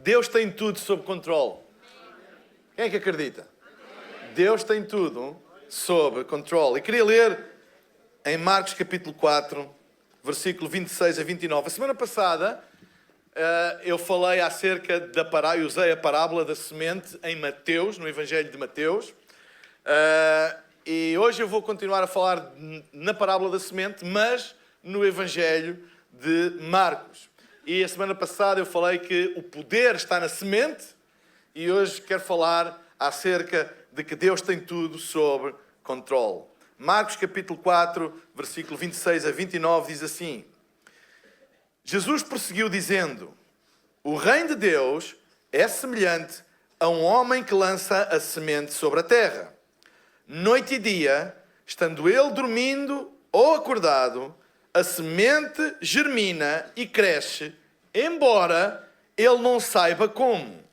Deus tem tudo sob controle. Quem é que acredita? Deus tem tudo sob controle. E queria ler em Marcos capítulo 4, versículo 26 a 29. A semana passada eu falei acerca eu usei a parábola da semente em Mateus, no Evangelho de Mateus. E hoje eu vou continuar a falar na parábola da semente, mas no Evangelho de Marcos. E a semana passada eu falei que o poder está na semente e hoje quero falar acerca de que Deus tem tudo sob controle. Marcos capítulo 4, versículo 26 a 29 diz assim: Jesus prosseguiu dizendo: o reino de Deus é semelhante a um homem que lança a semente sobre a terra. Noite e dia, estando ele dormindo ou acordado, a semente germina e cresce, embora ele não saiba como.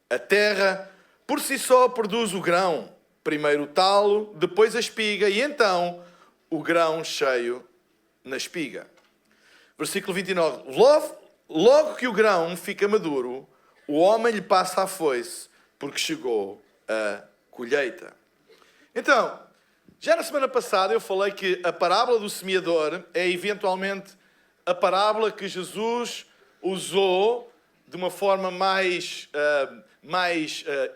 A terra, por si só, produz o grão. Primeiro o talo, depois a espiga e então o grão cheio na espiga. Versículo 29. Logo que o grão fica maduro, o homem lhe passa a foice, porque chegou a colheita. Então, já na semana passada eu falei que a parábola do semeador é eventualmente a parábola que Jesus usou de uma forma mais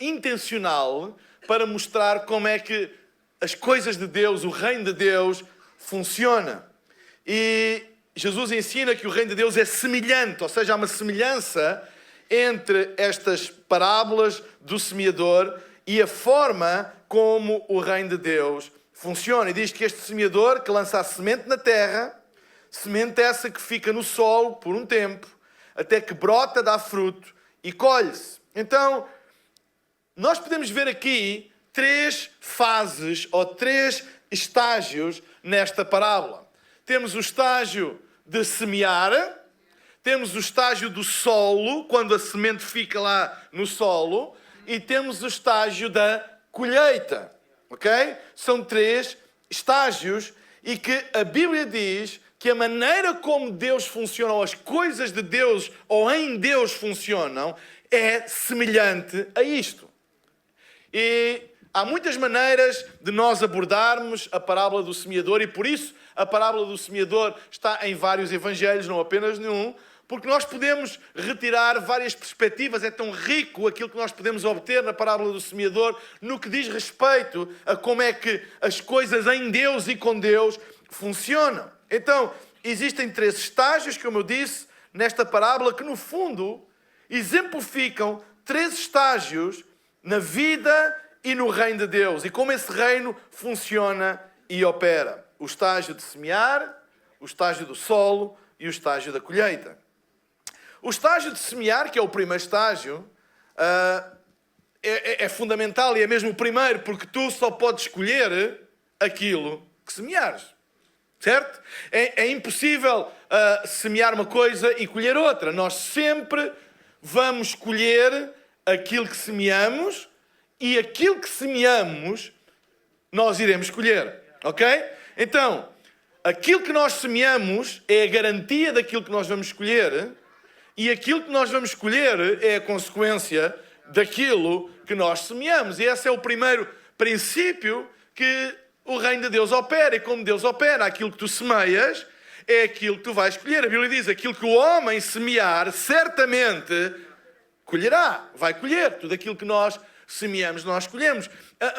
intencional para mostrar como é que as coisas de Deus, o reino de Deus, funciona. E Jesus ensina que o reino de Deus é semelhante, ou seja, há uma semelhança entre estas parábolas do semeador e a forma como o reino de Deus funciona. E diz que este semeador que lança a semente na terra, semente essa que fica no solo por um tempo, até que brota, dá fruto e colhe-se. Então, nós podemos ver aqui 3 fases ou 3 estágios nesta parábola. Temos o estágio de semear, temos o estágio do solo, quando a semente fica lá no solo, e temos o estágio da colheita, ok? São 3 estágios e que a Bíblia diz que a maneira como Deus funciona, ou as coisas de Deus ou em Deus funcionam, é semelhante a isto. E há muitas maneiras de nós abordarmos a parábola do semeador e por isso a parábola do semeador está em vários evangelhos, não apenas nenhum, porque nós podemos retirar várias perspectivas. É tão rico aquilo que nós podemos obter na parábola do semeador no que diz respeito a como é que as coisas em Deus e com Deus funcionam. Então, existem 3 estágios, como eu disse, nesta parábola que no fundo exemplificam 3 estágios na vida e no reino de Deus e como esse reino funciona e opera. O estágio de semear, o estágio do solo e o estágio da colheita. O estágio de semear, que é o primeiro estágio, é fundamental e é mesmo o primeiro, porque tu só podes escolher aquilo que semeares. Certo? É impossível semear uma coisa e colher outra. Nós sempre vamos colher aquilo que semeamos e aquilo que semeamos nós iremos colher. Ok? Então, aquilo que nós semeamos é a garantia daquilo que nós vamos colher e aquilo que nós vamos colher é a consequência daquilo que nós semeamos. E esse é o primeiro princípio que o reino de Deus opera. E como Deus opera, aquilo que tu semeias é aquilo que tu vais colher. A Bíblia diz, aquilo que o homem semear, certamente colherá. Vai colher. Tudo aquilo que nós semeamos, nós colhemos.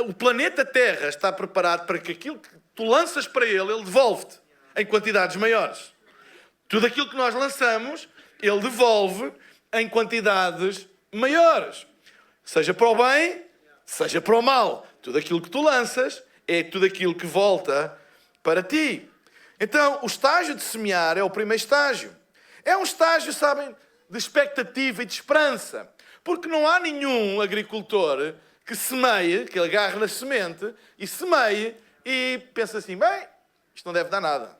O planeta Terra está preparado para que aquilo que tu lanças para ele devolve-te em quantidades maiores. Tudo aquilo que nós lançamos, ele devolve em quantidades maiores. Seja para o bem, seja para o mal. Tudo aquilo que tu lanças é tudo aquilo que volta para ti. Então, o estágio de semear é o primeiro estágio. É um estágio, sabem, de expectativa e de esperança. Porque não há nenhum agricultor que semeie, que agarre na semente e semeie e pensa assim, bem, isto não deve dar nada.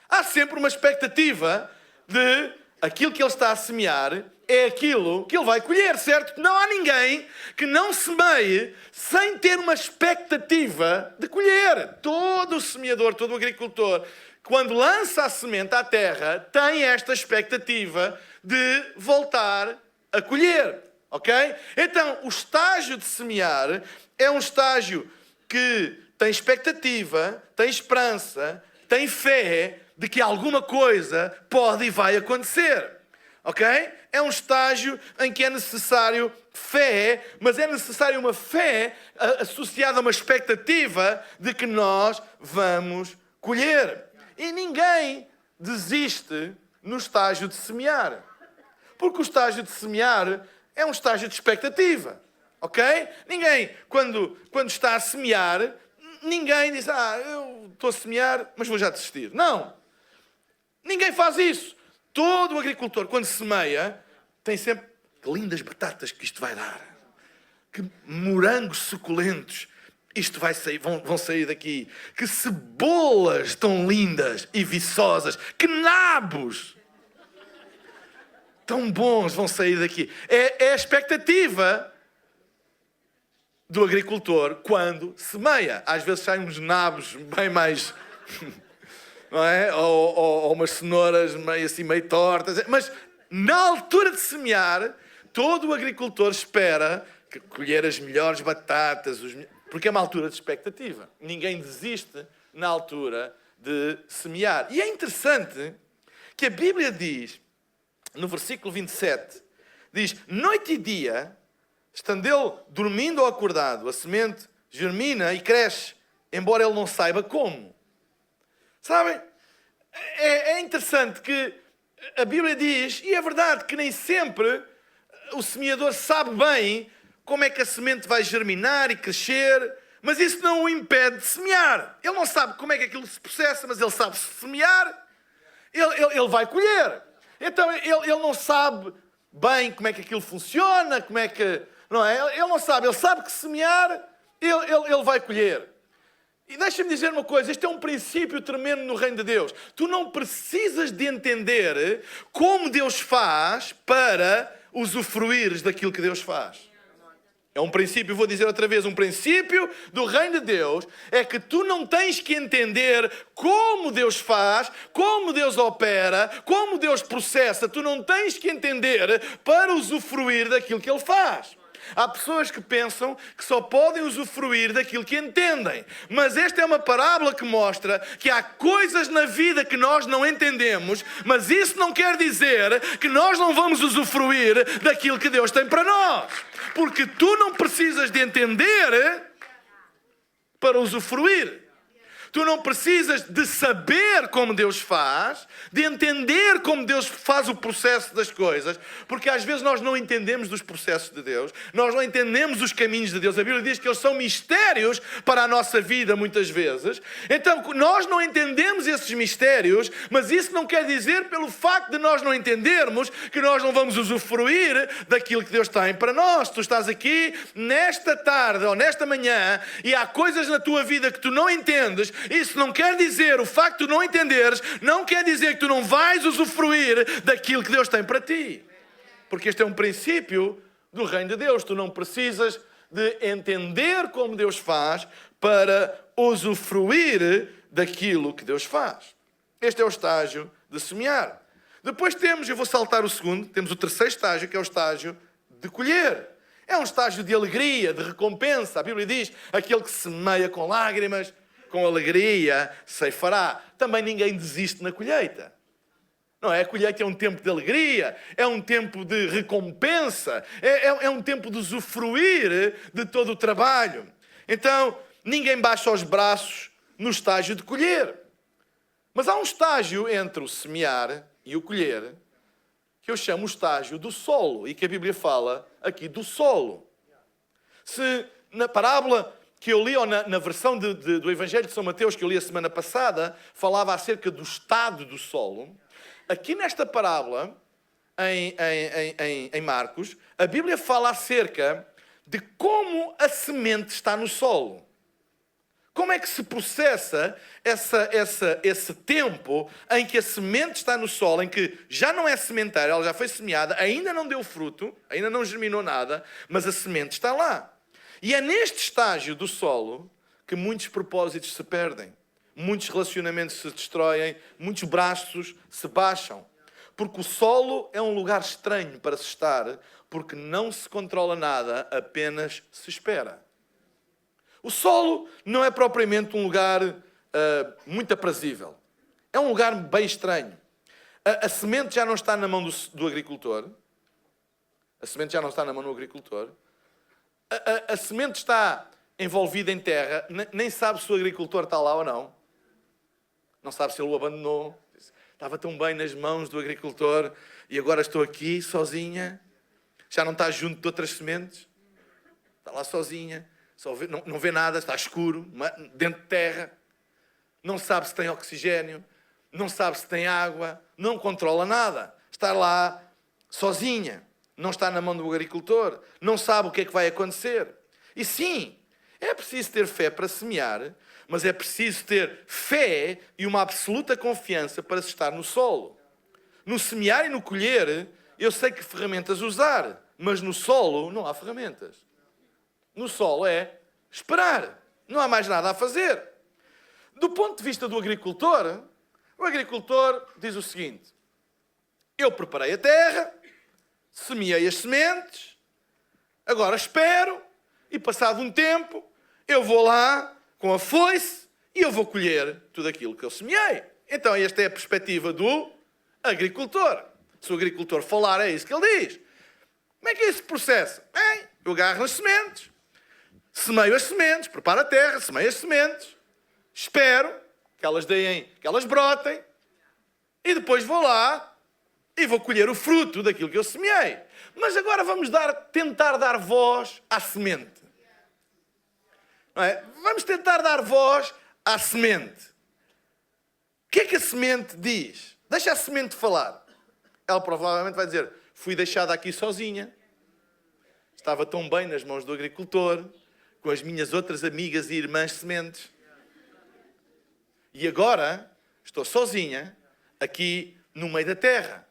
Há sempre uma expectativa de aquilo que ele está a semear é aquilo que ele vai colher, certo? Não há ninguém que não semeie sem ter uma expectativa de colher. Todo o semeador, todo o agricultor, quando lança a semente à terra, tem esta expectativa de voltar a colher. Ok? Então, o estágio de semear é um estágio que tem expectativa, tem esperança, tem fé de que alguma coisa pode e vai acontecer. Ok? É um estágio em que é necessário fé, mas é necessário uma fé associada a uma expectativa de que nós vamos colher. E ninguém desiste no estágio de semear. Porque o estágio de semear é um estágio de expectativa. Ok? Ninguém, quando está a semear, ninguém diz, eu estou a semear, mas vou já desistir. Não. Ninguém faz isso. Todo o agricultor, quando semeia, tem sempre que lindas batatas que isto vai dar. Que morangos suculentos isto vai sair, vão sair daqui. Que cebolas tão lindas e viçosas. Que nabos tão bons vão sair daqui. É a expectativa do agricultor quando semeia. Às vezes saem uns nabos bem mais... não é? Ou umas cenouras meio tortas. Mas na altura de semear, todo o agricultor espera colher as melhores batatas, porque é uma altura de expectativa. Ninguém desiste na altura de semear. E é interessante que a Bíblia diz, no versículo 27, diz, noite e dia, estando ele dormindo ou acordado, a semente germina e cresce, embora ele não saiba como. Sabem? É interessante que a Bíblia diz, e é verdade que nem sempre o semeador sabe bem como é que a semente vai germinar e crescer, mas isso não o impede de semear. Ele não sabe como é que aquilo se processa, mas ele sabe semear, ele vai colher. Então ele não sabe bem como é que aquilo funciona, como é que... Não é? Ele não sabe, ele sabe que semear, ele vai colher. E deixa-me dizer uma coisa, este é um princípio tremendo no reino de Deus. Tu não precisas de entender como Deus faz para usufruires daquilo que Deus faz. É um princípio, vou dizer outra vez, um princípio do reino de Deus é que tu não tens que entender como Deus faz, como Deus opera, como Deus processa. Tu não tens que entender para usufruir daquilo que Ele faz. Há pessoas que pensam que só podem usufruir daquilo que entendem. Mas esta é uma parábola que mostra que há coisas na vida que nós não entendemos, mas isso não quer dizer que nós não vamos usufruir daquilo que Deus tem para nós. Porque tu não precisas de entender para usufruir. Tu não precisas de saber como Deus faz, de entender como Deus faz o processo das coisas, porque às vezes nós não entendemos dos processos de Deus, nós não entendemos os caminhos de Deus. A Bíblia diz que eles são mistérios para a nossa vida muitas vezes. Então nós não entendemos esses mistérios, mas isso não quer dizer, pelo facto de nós não entendermos, que nós não vamos usufruir daquilo que Deus tem para nós. Tu estás aqui nesta tarde ou nesta manhã e há coisas na tua vida que tu não entendes. Isso não quer dizer, o facto de tu não entenderes, não quer dizer que tu não vais usufruir daquilo que Deus tem para ti. Porque este é um princípio do reino de Deus. Tu não precisas de entender como Deus faz para usufruir daquilo que Deus faz. Este é o estágio de semear. Depois temos, eu vou saltar o segundo, temos o terceiro estágio, que é o estágio de colher. É um estágio de alegria, de recompensa. A Bíblia diz, aquele que semeia com lágrimas, com alegria ceifará. Também ninguém desiste na colheita. Não é? A colheita é um tempo de alegria, é um tempo de recompensa, é um tempo de usufruir de todo o trabalho. Então, ninguém baixa os braços no estágio de colher. Mas há um estágio entre o semear e o colher, que eu chamo o estágio do solo, e que a Bíblia fala aqui do solo. Se na parábola que eu li, ou na versão do Evangelho de São Mateus, que eu li a semana passada, falava acerca do estado do solo. Aqui nesta parábola, em Marcos, a Bíblia fala acerca de como a semente está no solo. Como é que se processa esse tempo em que a semente está no solo, em que já não é sementeira, ela já foi semeada, ainda não deu fruto, ainda não germinou nada, mas a semente está lá. E é neste estágio do solo que muitos propósitos se perdem, muitos relacionamentos se destroem, muitos braços se baixam. Porque o solo é um lugar estranho para se estar, porque não se controla nada, apenas se espera. O solo não é propriamente um lugar muito aprazível. É um lugar bem estranho. A semente já não está na mão do agricultor. A semente já não está na mão do agricultor. A semente está envolvida em terra. Nem sabe se o agricultor está lá ou não. Não sabe se ele o abandonou. Estava tão bem nas mãos do agricultor e agora estou aqui sozinha. Já não está junto de outras sementes. Está lá sozinha. Não vê nada, está escuro, dentro de terra. Não sabe se tem oxigênio. Não sabe se tem água. Não controla nada. Está lá sozinha. Não está na mão do agricultor. Não sabe o que é que vai acontecer. E sim, é preciso ter fé para semear, mas é preciso ter fé e uma absoluta confiança para se estar no solo. No semear e no colher, eu sei que ferramentas usar, mas no solo não há ferramentas. No solo é esperar. Não há mais nada a fazer. Do ponto de vista do agricultor, o agricultor diz o seguinte: eu preparei a terra, semeei as sementes, agora espero, e passado um tempo, eu vou lá com a foice e eu vou colher tudo aquilo que eu semeei. Então esta é a perspectiva do agricultor. Se o agricultor falar, é isso que ele diz. Como é que é esse processo? Bem, eu agarro as sementes, semeio as sementes, preparo a terra, semeio as sementes, espero que elas deem, que elas brotem, e depois vou lá e vou colher o fruto daquilo que eu semeei. Mas agora vamos tentar dar voz à semente. Não é? Vamos tentar dar voz à semente. O que é que a semente diz? Deixa a semente falar. Ela provavelmente vai dizer: fui deixada aqui sozinha. Estava tão bem nas mãos do agricultor, com as minhas outras amigas e irmãs sementes. E agora estou sozinha, aqui no meio da terra.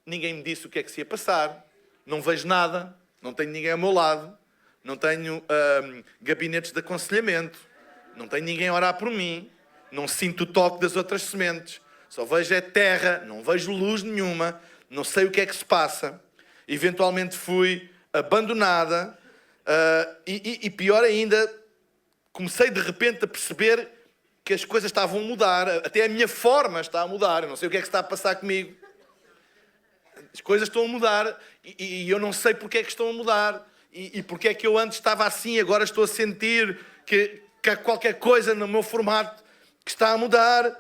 Ninguém me disse o que é que se ia passar. Não vejo nada. Não tenho ninguém ao meu lado. Não tenho gabinetes de aconselhamento. Não tenho ninguém a orar por mim. Não sinto o toque das outras sementes. Só vejo é terra. Não vejo luz nenhuma. Não sei o que é que se passa. Eventualmente fui abandonada. E pior ainda, comecei de repente a perceber que as coisas estavam a mudar. Até a minha forma está a mudar. Eu não sei o que é que está a passar comigo. As coisas estão a mudar e eu não sei porque é que estão a mudar. E porque é que eu antes estava assim e agora estou a sentir que há qualquer coisa no meu formato que está a mudar.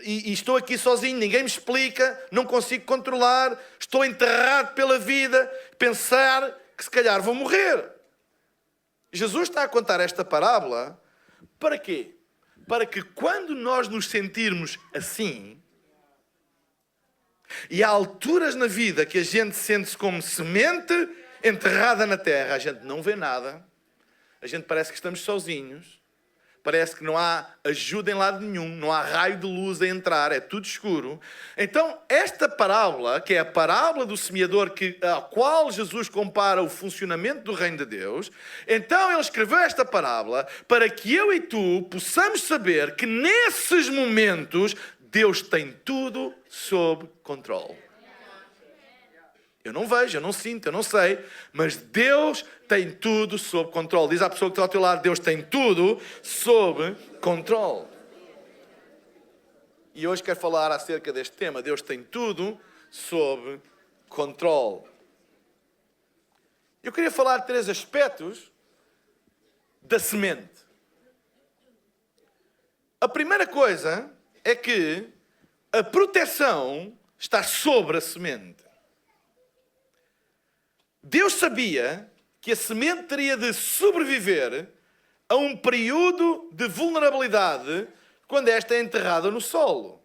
E estou aqui sozinho, ninguém me explica, não consigo controlar. Estou enterrado pela vida, pensar que se calhar vou morrer. Jesus está a contar esta parábola para quê? Para que quando nós nos sentirmos assim, e há alturas na vida que a gente sente-se como semente enterrada na terra, a gente não vê nada, a gente parece que estamos sozinhos, parece que não há ajuda em lado nenhum, não há raio de luz a entrar, é tudo escuro. Então, esta parábola, que é a parábola do semeador, a qual Jesus compara o funcionamento do reino de Deus, então ele escreveu esta parábola para que eu e tu possamos saber que nesses momentos Deus tem tudo sob controle. Eu não vejo, eu não sinto, eu não sei, mas Deus tem tudo sob controle. Diz à pessoa que está ao teu lado: Deus tem tudo sob controle. E hoje quero falar acerca deste tema. Deus tem tudo sob controle. Eu queria falar de 3 aspectos da semente. A primeira coisa é que a proteção está sobre a semente. Deus sabia que a semente teria de sobreviver a um período de vulnerabilidade quando esta é enterrada no solo.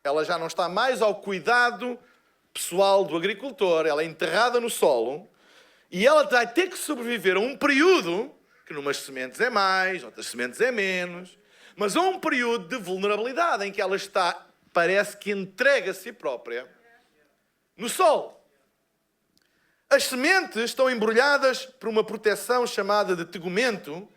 Ela já não está mais ao cuidado pessoal do agricultor, ela é enterrada no solo e ela vai ter que sobreviver a um período, que numas sementes é mais, outras sementes é menos, mas a um período de vulnerabilidade em que ela está, parece que entrega a si própria no solo. As sementes estão embrulhadas por uma proteção chamada de tegumento,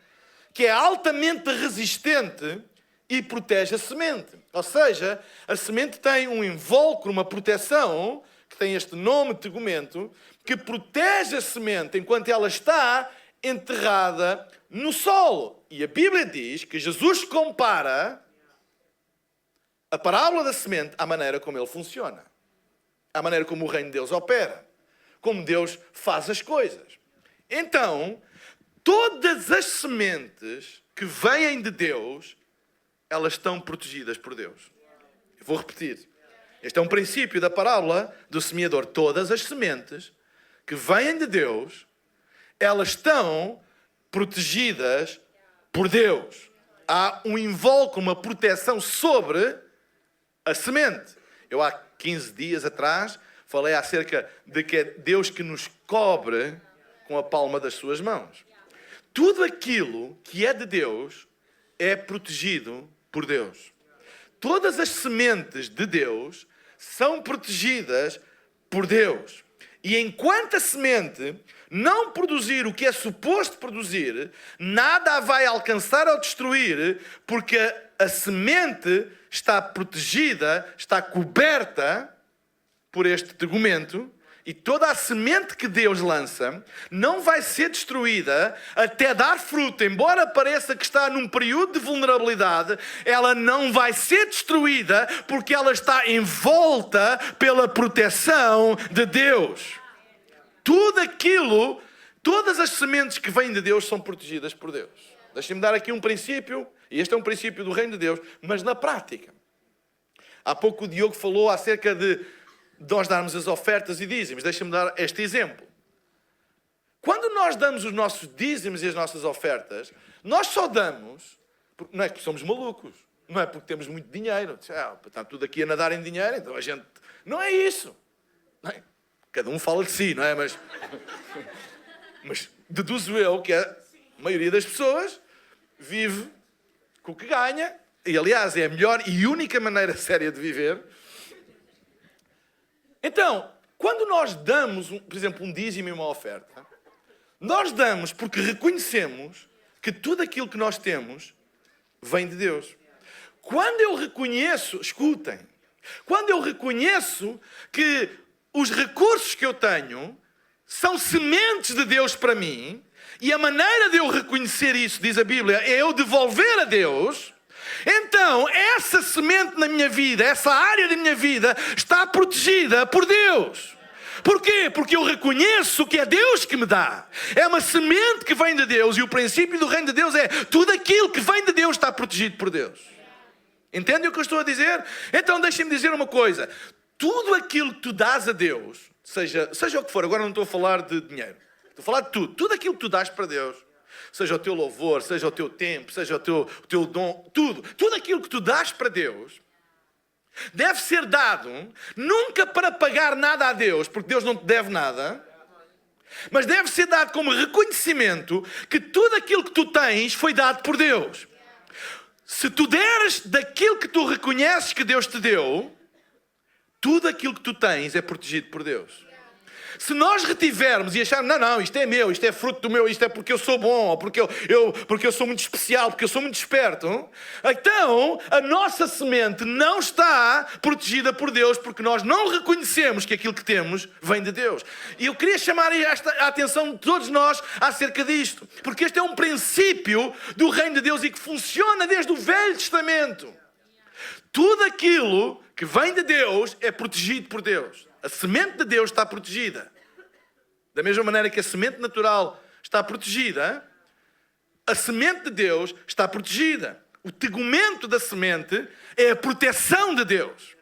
que é altamente resistente e protege a semente. Ou seja, a semente tem um invólucro, uma proteção, que tem este nome tegumento, que protege a semente enquanto ela está enterrada no solo. E a Bíblia diz que Jesus compara a parábola da semente à maneira como ele funciona, à maneira como o reino de Deus opera, como Deus faz as coisas. Então, todas as sementes que vêm de Deus, elas estão protegidas por Deus. Eu vou repetir. Este é um princípio da parábola do semeador. Todas as sementes que vêm de Deus, elas estão protegidas por Deus. Há um invólucro, uma proteção sobre a semente. Eu há 15 dias atrás falei acerca de que é Deus que nos cobre com a palma das suas mãos. Tudo aquilo que é de Deus é protegido por Deus. Todas as sementes de Deus são protegidas por Deus. E enquanto a semente não produzir o que é suposto produzir, nada a vai alcançar ou destruir, porque a semente está protegida, está coberta por este tegumento, e toda a semente que Deus lança não vai ser destruída até dar fruto. Embora pareça que está num período de vulnerabilidade, ela não vai ser destruída porque ela está envolta pela proteção de Deus. Tudo aquilo, todas as sementes que vêm de Deus são protegidas por Deus. Deixem-me dar aqui um princípio, e este é um princípio do reino de Deus, mas na prática. Há pouco o Diogo falou acerca de nós darmos as ofertas e dízimos. Deixa-me dar este exemplo. Quando nós damos os nossos dízimos e as nossas ofertas, nós só damos, porque não é que somos malucos, não é porque temos muito dinheiro. Está tudo aqui a nadar em dinheiro, então a gente... Não é isso. Não é? Cada um fala de si, não é? Mas deduzo eu que a maioria das pessoas vive com o que ganha, e aliás é a melhor e única maneira séria de viver. Então, quando nós damos, por exemplo, um dízimo e uma oferta, nós damos porque reconhecemos que tudo aquilo que nós temos vem de Deus. Quando eu reconheço, escutem, quando eu reconheço que os recursos que eu tenho são sementes de Deus para mim, e a maneira de eu reconhecer isso, diz a Bíblia, é eu devolver a Deus. Então, essa semente na minha vida, essa área da minha vida, está protegida por Deus. Porquê? Porque eu reconheço que é Deus que me dá. É uma semente que vem de Deus, e o princípio do reino de Deus é tudo aquilo que vem de Deus está protegido por Deus. Entendem o que eu estou a dizer? Então, deixem-me dizer uma coisa. Tudo aquilo que tu dás a Deus, seja o que for, agora não estou a falar de dinheiro, estou a falar de tudo. Tudo aquilo que tu dás para Deus, seja o teu louvor, seja o teu tempo, seja o teu dom, tudo aquilo que tu dás para Deus, deve ser dado nunca para pagar nada a Deus, porque Deus não te deve nada, mas deve ser dado como reconhecimento que tudo aquilo que tu tens foi dado por Deus. Se tu deres daquilo que tu reconheces que Deus te deu, tudo aquilo que tu tens é protegido por Deus. Se nós retivermos e acharmos, não, isto é meu, isto é fruto do meu, isto é porque eu sou bom, ou porque eu sou muito especial, porque eu sou muito esperto, então a nossa semente não está protegida por Deus, porque nós não reconhecemos que aquilo que temos vem de Deus. E eu queria chamar a atenção de todos nós acerca disto, porque este é um princípio do reino de Deus e que funciona desde o Velho Testamento. Tudo aquilo que vem de Deus é protegido por Deus. A semente de Deus está protegida. Da mesma maneira que a semente natural está protegida, a semente de Deus está protegida. O tegumento da semente é a proteção de Deus.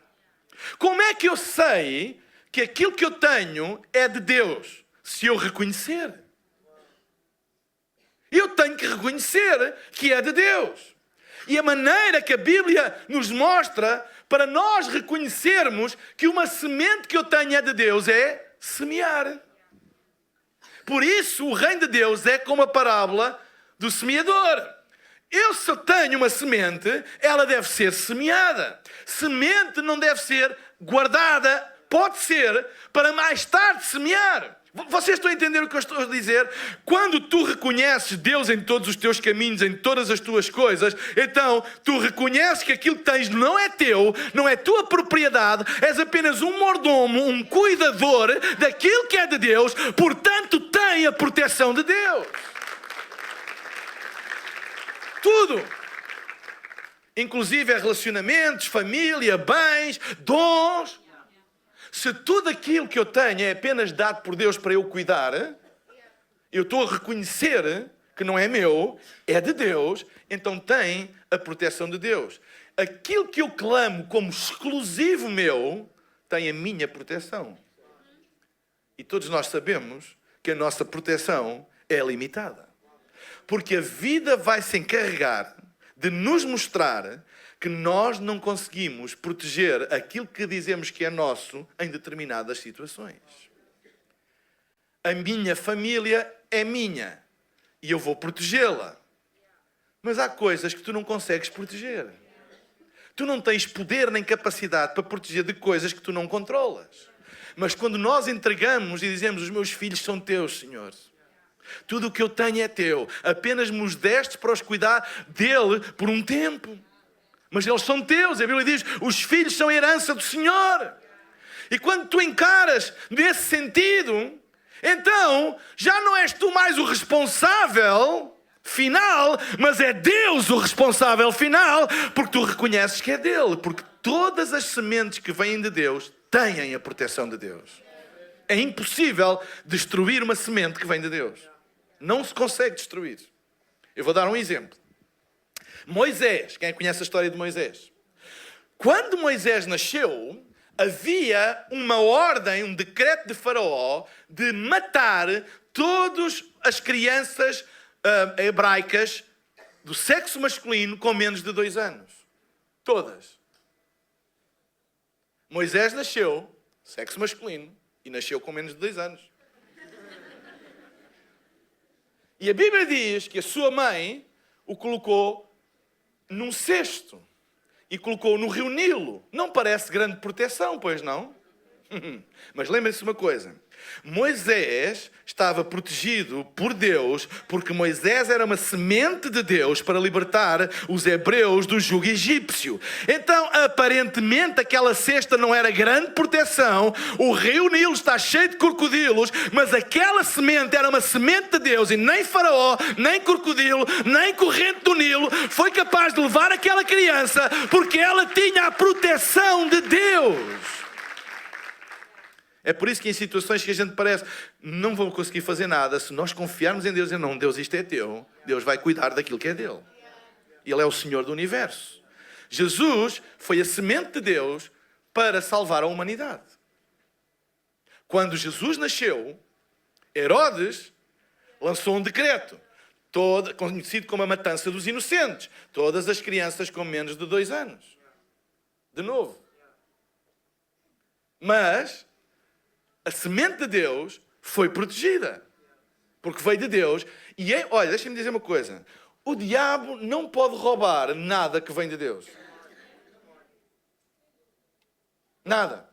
Como é que eu sei que aquilo que eu tenho é de Deus? Se eu reconhecer. Eu tenho que reconhecer que é de Deus. E a maneira que a Bíblia nos mostra para nós reconhecermos que uma semente que eu tenho é de Deus é semear. Por isso o reino de Deus é como a parábola do semeador. Eu só tenho uma semente, ela deve ser semeada. Semente não deve ser guardada, pode ser para mais tarde semear. Vocês estão a entender o que eu estou a dizer? Quando tu reconheces Deus em todos os teus caminhos, em todas as tuas coisas, então tu reconheces que aquilo que tens não é teu, não é tua propriedade, és apenas um mordomo, um cuidador daquilo que é de Deus, portanto tem a proteção de Deus. Tudo. Inclusive relacionamentos, família, bens, dons. Se tudo aquilo que eu tenho é apenas dado por Deus para eu cuidar, eu estou a reconhecer que não é meu, é de Deus, então tem a proteção de Deus. Aquilo que eu clamo como exclusivo meu, tem a minha proteção. E todos nós sabemos que a nossa proteção é limitada. Porque a vida vai se encarregar de nos mostrar que nós não conseguimos proteger aquilo que dizemos que é nosso em determinadas situações. A minha família é minha e eu vou protegê-la. Mas há coisas que tu não consegues proteger. Tu não tens poder nem capacidade para proteger de coisas que tu não controlas. Mas quando nós entregamos e dizemos: os meus filhos são teus, Senhor. Tudo o que eu tenho é teu. Apenas me os deste para os cuidar dele por um tempo. Mas eles são teus. A Bíblia diz: os filhos são herança do Senhor. E quando tu encaras nesse sentido, então já não és tu mais o responsável final, mas é Deus o responsável final, porque tu reconheces que é dele. Porque todas as sementes que vêm de Deus têm a proteção de Deus. É impossível destruir uma semente que vem de Deus. Não se consegue destruir. Eu vou dar um exemplo. Moisés, quem conhece a história de Moisés? Quando Moisés nasceu, havia uma ordem, um decreto de Faraó de matar todas as crianças hebraicas do sexo masculino com menos de 2 anos. Todas. Moisés nasceu, sexo masculino, e nasceu com menos de 2 anos. E a Bíblia diz que a sua mãe o colocou num cesto e colocou no rio Nilo. Não parece grande proteção, pois não? Mas lembrem-se uma coisa. Moisés estava protegido por Deus porque Moisés era uma semente de Deus para libertar os hebreus do jugo egípcio. Então, aparentemente, aquela cesta não era grande proteção. O rio Nilo está cheio de crocodilos, mas aquela semente era uma semente de Deus e nem Faraó, nem crocodilo, nem corrente do Nilo foi capaz de levar aquela criança porque ela tinha a proteção de Deus. É por isso que em situações que a gente parece não vou conseguir fazer nada, se nós confiarmos em Deus e não, Deus, isto é teu, Deus vai cuidar daquilo que é dele. Ele é o Senhor do universo. Jesus foi a semente de Deus para salvar a humanidade. Quando Jesus nasceu, Herodes lançou um decreto, conhecido como a matança dos inocentes. Todas as crianças com menos de 2 anos. De novo. Mas a semente de Deus foi protegida. Porque veio de Deus. E olha, deixem-me dizer uma coisa. O diabo não pode roubar nada que vem de Deus. Nada.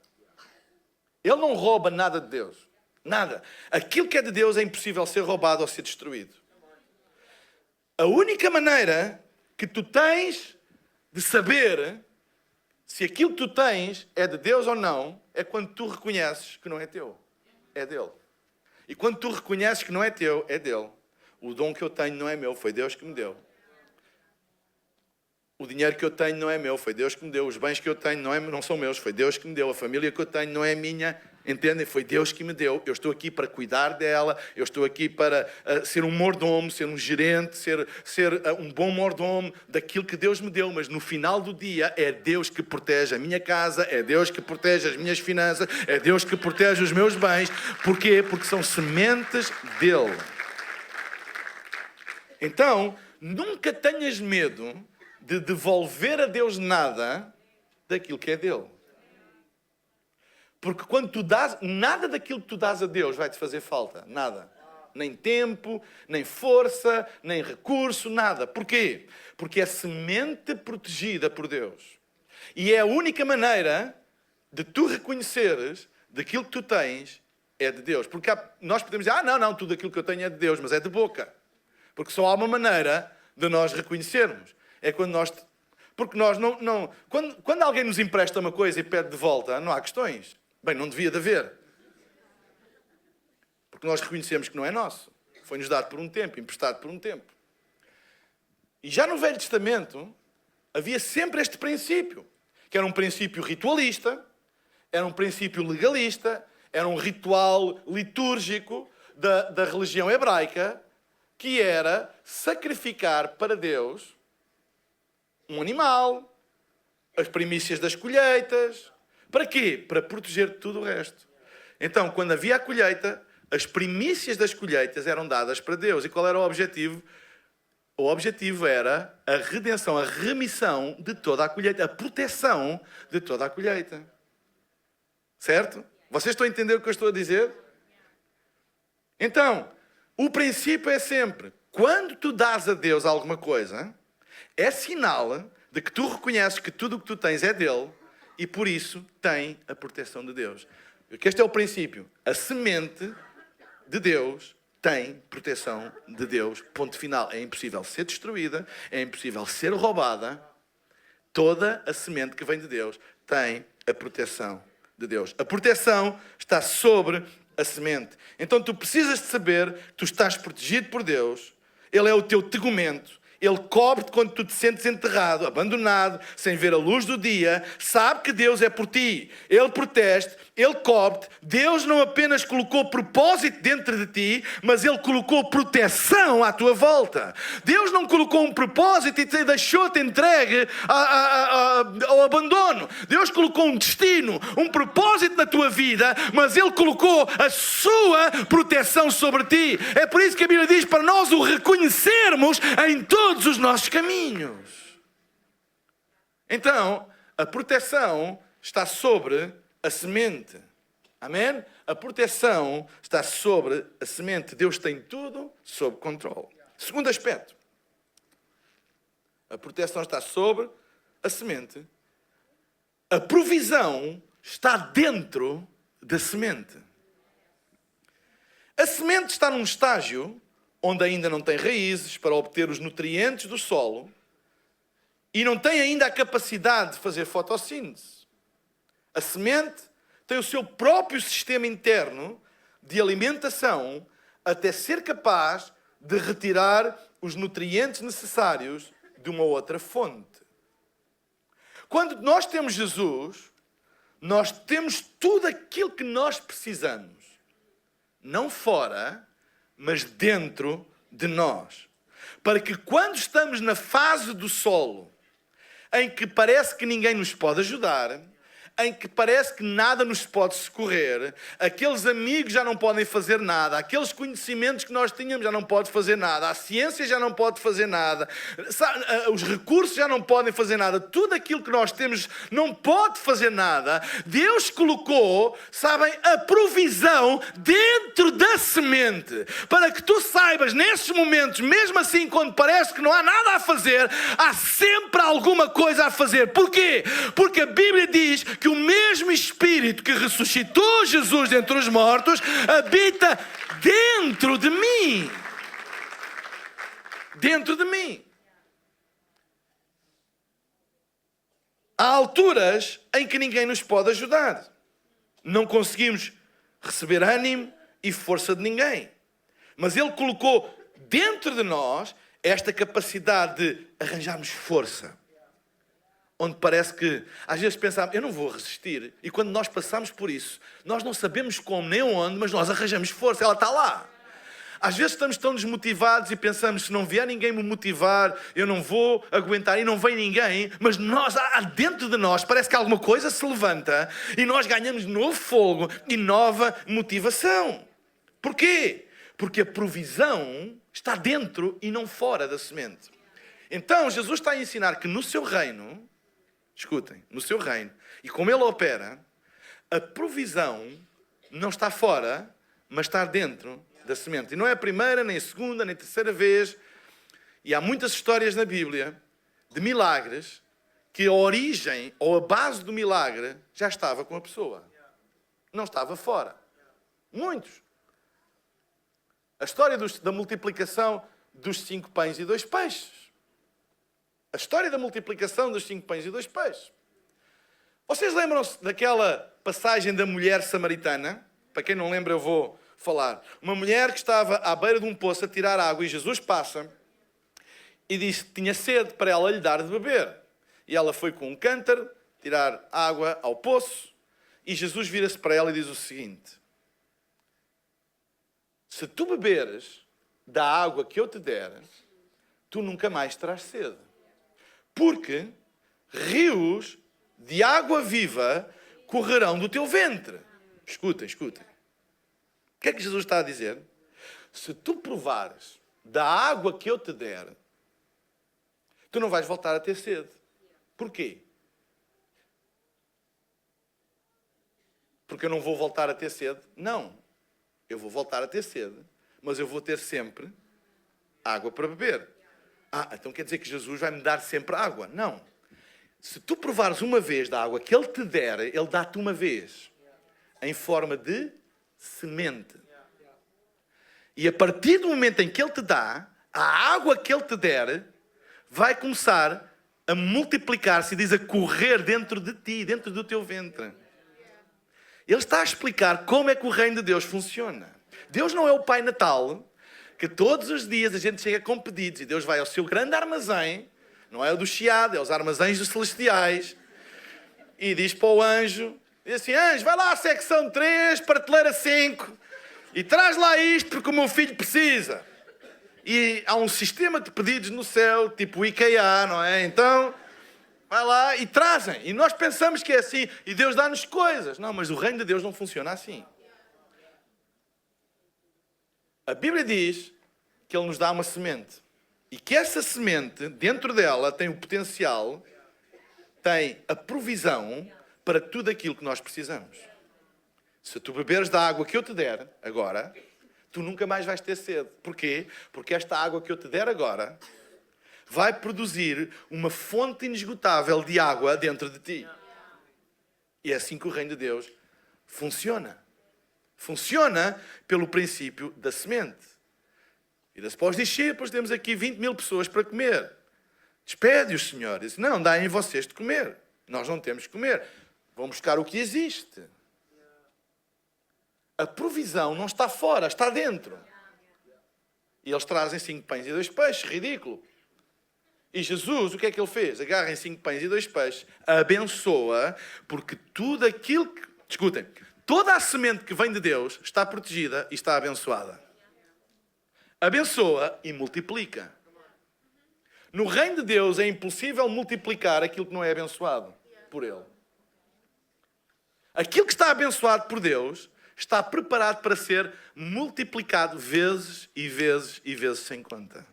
Ele não rouba nada de Deus. Nada. Aquilo que é de Deus é impossível ser roubado ou ser destruído. A única maneira que tu tens de saber se aquilo que tu tens é de Deus ou não, é quando tu reconheces que não é teu, é dele. E quando tu reconheces que não é teu, é dele. O dom que eu tenho não é meu, foi Deus que me deu. O dinheiro que eu tenho não é meu, foi Deus que me deu. Os bens que eu tenho não são meus, foi Deus que me deu. A família que eu tenho não é minha, entendem? Foi Deus que me deu. Eu estou aqui para cuidar dela, eu estou aqui para ser um mordomo, ser um gerente, ser um bom mordomo daquilo que Deus me deu. Mas no final do dia é Deus que protege a minha casa, é Deus que protege as minhas finanças, é Deus que protege os meus bens. Porquê? Porque são sementes dele. Então, nunca tenhas medo de devolver a Deus nada daquilo que é dele. Porque quando tu dás, nada daquilo que tu dás a Deus vai-te fazer falta. Nada. Nem tempo, nem força, nem recurso, nada. Porquê? Porque é semente protegida por Deus. E é a única maneira de tu reconheceres daquilo que tu tens é de Deus. Porque nós podemos dizer, não, tudo aquilo que eu tenho é de Deus, mas é de boca. Porque só há uma maneira de nós reconhecermos. É quando nós... Porque nós não... Quando alguém nos empresta uma coisa e pede de volta, não há questões. Bem, não devia de haver. Porque nós reconhecemos que não é nosso. Foi-nos dado por um tempo, emprestado por um tempo. E já no Velho Testamento, havia sempre este princípio, que era um princípio ritualista, era um princípio legalista, era um ritual litúrgico da religião hebraica, que era sacrificar para Deus um animal, as primícias das colheitas. Para quê? Para proteger tudo o resto. Então, quando havia a colheita, as primícias das colheitas eram dadas para Deus. E qual era o objetivo? O objetivo era a redenção, a remissão de toda a colheita, a proteção de toda a colheita. Certo? Vocês estão a entender o que eu estou a dizer? Então, o princípio é sempre, quando tu dás a Deus alguma coisa, é sinal de que tu reconheces que tudo o que tu tens é dele e por isso tem a proteção de Deus. Porque este é o princípio. A semente de Deus tem proteção de Deus. Ponto final. É impossível ser destruída, é impossível ser roubada. Toda a semente que vem de Deus tem a proteção de Deus. A proteção está sobre a semente. Então tu precisas de saber que tu estás protegido por Deus. Ele é o teu tegumento. Ele cobre-te quando tu te sentes enterrado, abandonado, sem ver a luz do dia. Sabe que Deus é por ti. Ele protege-te, Ele cobre-te. Deus não apenas colocou propósito dentro de ti, mas Ele colocou proteção à tua volta. Deus não colocou um propósito e te deixou-te entregue ao abandono. Deus colocou um destino, um propósito na tua vida, mas Ele colocou a sua proteção sobre ti. É por isso que a Bíblia diz para nós o reconhecermos em todos os nossos caminhos. Então, a proteção está sobre a semente. Amém? A proteção está sobre a semente. Deus tem tudo sob controle. Segundo aspecto. A proteção está sobre a semente. A provisão está dentro da semente. A semente está num estágio onde ainda não tem raízes para obter os nutrientes do solo e não tem ainda a capacidade de fazer fotossíntese. A semente tem o seu próprio sistema interno de alimentação até ser capaz de retirar os nutrientes necessários de uma outra fonte. Quando nós temos Jesus, nós temos tudo aquilo que nós precisamos. Não fora, mas dentro de nós. Para que quando estamos na fase do solo, em que parece que ninguém nos pode ajudar, em que parece que nada nos pode socorrer, aqueles amigos já não podem fazer nada, aqueles conhecimentos que nós tínhamos já não podem fazer nada, a ciência já não pode fazer nada, os recursos já não podem fazer nada, tudo aquilo que nós temos não pode fazer nada. Deus colocou, sabem, a provisão dentro da semente, para que tu saibas nesses momentos, mesmo assim quando parece que não há nada a fazer, há sempre alguma coisa a fazer. Porquê? Porque a Bíblia diz que o mesmo Espírito que ressuscitou Jesus dentre os mortos habita dentro de mim. Dentro de mim. Há alturas em que ninguém nos pode ajudar. Não conseguimos receber ânimo e força de ninguém. Mas Ele colocou dentro de nós esta capacidade de arranjarmos força. Onde parece que, às vezes pensamos, eu não vou resistir. E quando nós passamos por isso, nós não sabemos como nem onde, mas nós arranjamos força, ela está lá. Às vezes estamos tão desmotivados e pensamos, se não vier ninguém me motivar, eu não vou aguentar, e não vem ninguém. Mas nós, dentro de nós, parece que alguma coisa se levanta e nós ganhamos novo fogo e nova motivação. Porquê? Porque a provisão está dentro e não fora da semente. Então, Jesus está a ensinar que no seu reino, escutem, no seu reino, e como Ele opera, a provisão não está fora, mas está dentro da semente. E não é a primeira, nem a segunda, nem a terceira vez. E há muitas histórias na Bíblia de milagres que a origem ou a base do milagre já estava com a pessoa. Não estava fora. Muitos. A história da multiplicação dos 5 pães e 2 peixes. A história da multiplicação dos 5 pães e 2 peixes. Vocês lembram-se daquela passagem da mulher samaritana? Para quem não lembra, eu vou falar. Uma mulher que estava à beira de um poço a tirar água e Jesus passa e disse que tinha sede para ela lhe dar de beber. E ela foi com um cântaro tirar água ao poço e Jesus vira-se para ela e diz o seguinte: se tu beberes da água que eu te der, tu nunca mais terás sede. Porque rios de água viva correrão do teu ventre. Escutem, escutem. O que é que Jesus está a dizer? Se tu provares da água que eu te der, tu não vais voltar a ter sede. Porquê? Porque eu não vou voltar a ter sede? Não. Eu vou voltar a ter sede, mas eu vou ter sempre água para beber. Então quer dizer que Jesus vai me dar sempre água? Não. Se tu provares uma vez da água que Ele te der, Ele dá-te uma vez, em forma de semente. E a partir do momento em que Ele te dá, a água que Ele te der, vai começar a multiplicar-se, e diz, a correr dentro de ti, dentro do teu ventre. Ele está a explicar como é que o reino de Deus funciona. Deus não é o Pai Natal, que todos os dias a gente chega com pedidos e Deus vai ao seu grande armazém, não é o do Chiado, é os armazéns dos celestiais, e diz para o anjo, diz assim: anjo, vai lá à secção 3, prateleira 5, e traz lá isto porque o meu filho precisa. E há um sistema de pedidos no céu, tipo o IKEA, não é? Então, vai lá e trazem. E nós pensamos que é assim, e Deus dá-nos coisas. Não, mas o reino de Deus não funciona assim. A Bíblia diz que Ele nos dá uma semente. E que essa semente, dentro dela, tem o potencial, tem a provisão para tudo aquilo que nós precisamos. Se tu beberes da água que eu te der agora, tu nunca mais vais ter sede. Porquê? Porque esta água que eu te der agora vai produzir uma fonte inesgotável de água dentro de ti. E é assim que o reino de Deus funciona. Funciona pelo princípio da semente. E para os discípulos, temos aqui 20.000 pessoas para comer. Despede-os, Senhor. Diz: não, daem vocês de comer. Nós não temos que comer. Vão buscar o que existe. A provisão não está fora, está dentro. E eles trazem 5 pães e 2 peixes, ridículo. E Jesus, o que é que Ele fez? Agarrem 5 pães e 2 peixes, abençoa, porque tudo aquilo que... Escutem, toda a semente que vem de Deus está protegida e está abençoada. Abençoa e multiplica. No reino de Deus é impossível multiplicar aquilo que não é abençoado por Ele. Aquilo que está abençoado por Deus está preparado para ser multiplicado vezes e vezes e vezes sem conta.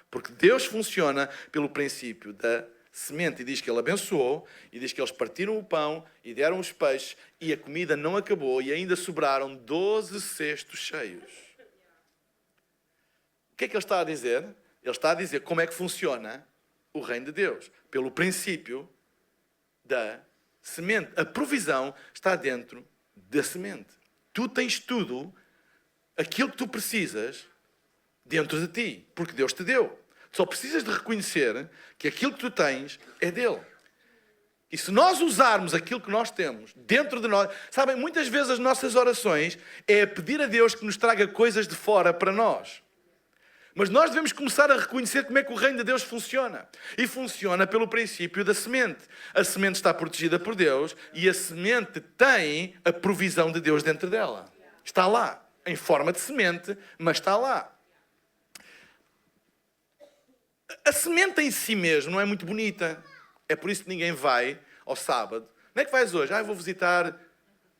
Porque Deus funciona pelo princípio da semente. E diz que Ele abençoou, e diz que eles partiram o pão e deram os peixes, e a comida não acabou, e ainda sobraram 12 cestos cheios. O que é que Ele está a dizer? Ele está a dizer como é que funciona o reino de Deus. Pelo princípio da semente. A provisão está dentro da semente. Tu tens tudo aquilo que tu precisas dentro de ti, porque Deus te deu. Só precisas de reconhecer que aquilo que tu tens é dele. E se nós usarmos aquilo que nós temos dentro de nós... Sabem, muitas vezes as nossas orações é pedir a Deus que nos traga coisas de fora para nós. Mas nós devemos começar a reconhecer como é que o reino de Deus funciona. E funciona pelo princípio da semente. A semente está protegida por Deus e a semente tem a provisão de Deus dentro dela. Está lá, em forma de semente, mas está lá. A semente em si mesmo não é muito bonita. É por isso que ninguém vai ao sábado. Não é que vais hoje? Eu vou visitar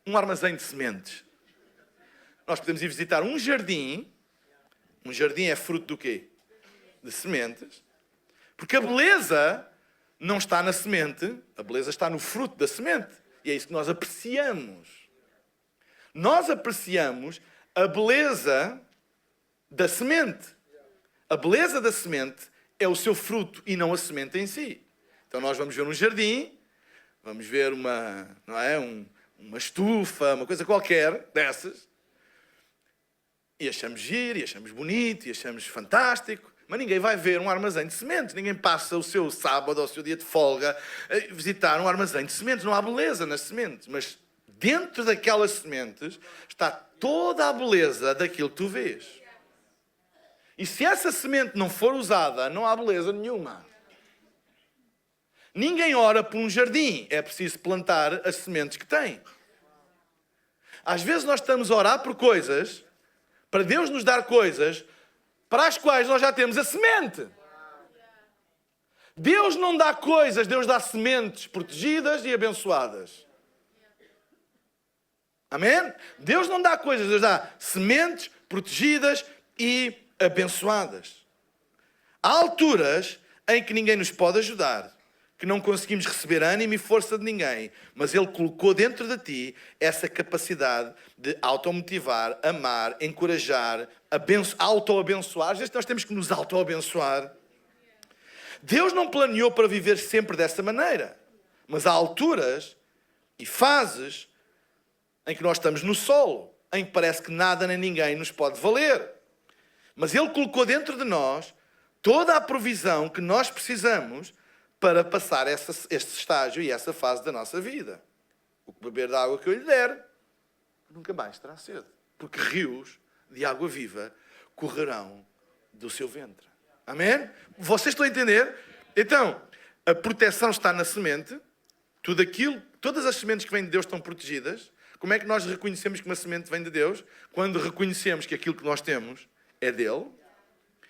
um armazém de sementes. Nós podemos ir visitar um jardim. Um jardim é fruto do quê? De sementes. Porque a beleza não está na semente, a beleza está no fruto da semente. E é isso que nós apreciamos. Nós apreciamos a beleza da semente. A beleza da semente é o seu fruto e não a semente em si. Então nós vamos ver um jardim, vamos ver uma estufa, uma coisa qualquer dessas, E achamos giro, e achamos bonito, e achamos fantástico. Mas ninguém vai ver um armazém de sementes. Ninguém passa o seu sábado ou o seu dia de folga a visitar um armazém de sementes. Não há beleza nas sementes. Mas dentro daquelas sementes está toda a beleza daquilo que tu vês. E se essa semente não for usada, não há beleza nenhuma. Ninguém ora por um jardim. É preciso plantar as sementes que tem. Às vezes nós estamos a orar por coisas, para Deus nos dar coisas, para as quais nós já temos a semente. Deus não dá coisas, Deus dá sementes protegidas e abençoadas. Amém? Deus não dá coisas, Deus dá sementes protegidas e abençoadas. Há alturas em que ninguém nos pode ajudar, que não conseguimos receber ânimo e força de ninguém, mas Ele colocou dentro de ti essa capacidade de automotivar, amar, encorajar, auto-abençoar. Às vezes nós temos que nos auto-abençoar. Deus não planeou para viver sempre dessa maneira, mas há alturas e fases em que nós estamos no solo, em que parece que nada nem ninguém nos pode valer. Mas Ele colocou dentro de nós toda a provisão que nós precisamos para passar este estágio e essa fase da nossa vida. O que beber da água que eu lhe der, nunca mais terá sede. Porque rios de água viva correrão do seu ventre. Amém? Vocês estão a entender? Então, a proteção está na semente. Todas as sementes que vêm de Deus estão protegidas. Como é que nós reconhecemos que uma semente vem de Deus? Quando reconhecemos que aquilo que nós temos é dele.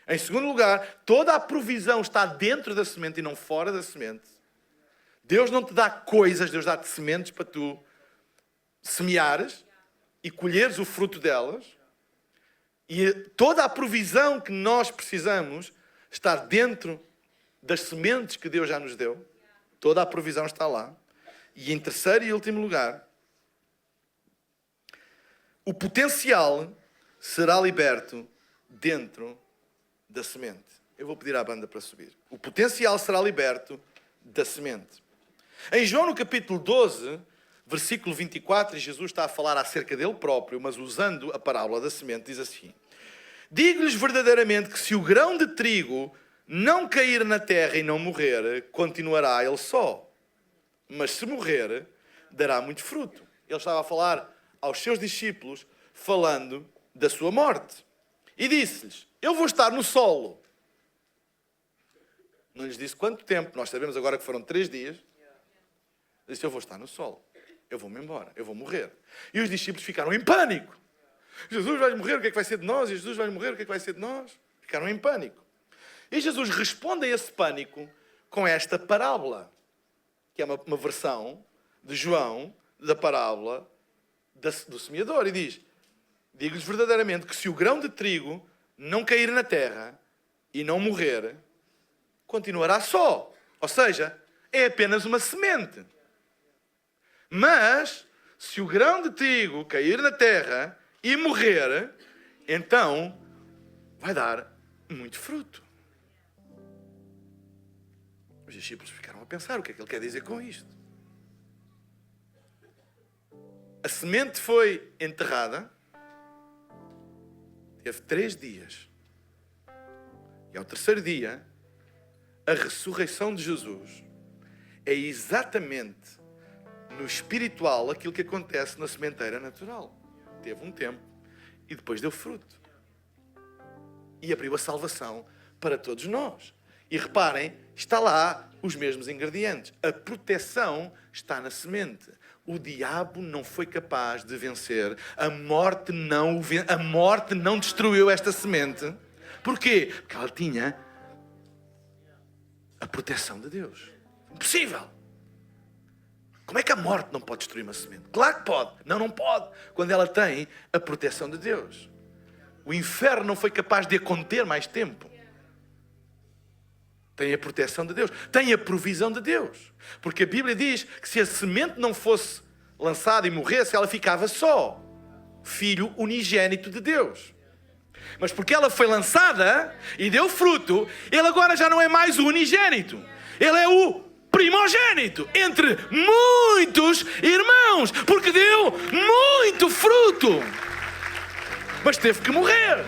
Em segundo lugar, toda a provisão está dentro da semente e não fora da semente. Deus não te dá coisas, Deus dá-te sementes para tu semeares e colheres o fruto delas. E toda a provisão que nós precisamos está dentro das sementes que Deus já nos deu. Toda a provisão está lá. E em terceiro e último lugar, o potencial será liberto dentro da semente. Eu vou pedir à banda para subir. O potencial será liberto da semente. Em João, no capítulo 12, versículo 24, Jesus está a falar acerca dele próprio, mas usando a parábola da semente, diz assim: digo-lhes verdadeiramente que se o grão de trigo não cair na terra e não morrer, continuará ele só. Mas se morrer, dará muito fruto. Ele estava a falar aos seus discípulos, falando da sua morte. E disse-lhes: eu vou estar no solo. Não lhes disse quanto tempo. Nós sabemos agora que foram 3 dias. Disse: eu vou estar no solo. Eu vou-me embora. Eu vou morrer. E os discípulos ficaram em pânico. Jesus vai morrer, o que é que vai ser de nós? E Jesus vai morrer, o que é que vai ser de nós? Ficaram em pânico. E Jesus responde a esse pânico com esta parábola, que é uma versão de João, da parábola do semeador. E diz: digo-lhes verdadeiramente que se o grão de trigo não cair na terra e não morrer, continuará só. Ou seja, é apenas uma semente. Mas, se o grão de trigo cair na terra e morrer, então vai dar muito fruto. Os discípulos ficaram a pensar: o que é que ele quer dizer com isto? A semente foi enterrada. Teve 3 dias. E ao terceiro dia, a ressurreição de Jesus é exatamente no espiritual aquilo que acontece na sementeira natural. Teve um tempo e depois deu fruto. E abriu a salvação para todos nós. E reparem, está lá os mesmos ingredientes. A proteção está na semente. O diabo não foi capaz de vencer. A morte não destruiu esta semente. Porquê? Porque ela tinha a proteção de Deus. Impossível. Como é que a morte não pode destruir uma semente? Claro que pode. Não pode. Quando ela tem a proteção de Deus. O inferno não foi capaz de a conter mais tempo. Tem a proteção de Deus. Tem a provisão de Deus. Porque a Bíblia diz que se a semente não fosse lançada e morresse, ela ficava só. Filho unigênito de Deus. Mas porque ela foi lançada e deu fruto, ele agora já não é mais o unigênito. Ele é o primogênito entre muitos irmãos. Porque deu muito fruto. mas teve que morrer.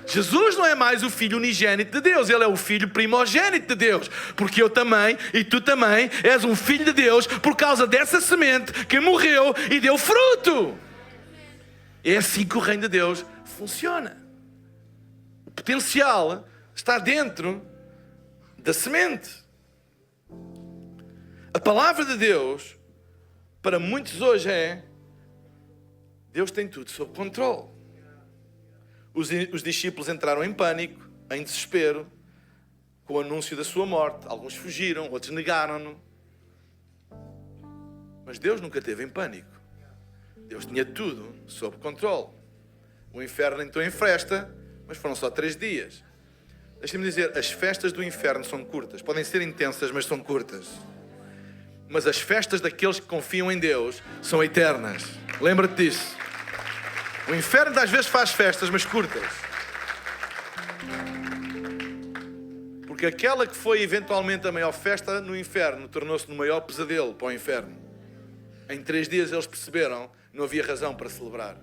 Jesus não é mais o filho unigênito de Deus, ele é o filho primogênito de Deus, porque eu também e tu também és um filho de Deus por causa dessa semente que morreu e deu fruto. É assim que o reino de Deus funciona. O potencial está dentro da semente. A palavra de Deus para muitos hoje é: Deus tem tudo sob controle. Os discípulos entraram em pânico, em desespero, com o anúncio da sua morte. Alguns fugiram, outros negaram-no. Mas Deus nunca esteve em pânico. Deus tinha tudo sob controle. O inferno entrou em festa, mas foram só 3 dias. Deixem-me dizer, as festas do inferno são curtas. Podem ser intensas, mas são curtas. Mas as festas daqueles que confiam em Deus são eternas. Lembra-te disso. O inferno às vezes faz festas, mas curtas. Porque aquela que foi eventualmente a maior festa no inferno tornou-se no maior pesadelo para o inferno. Em 3 dias eles perceberam que não havia razão para celebrar.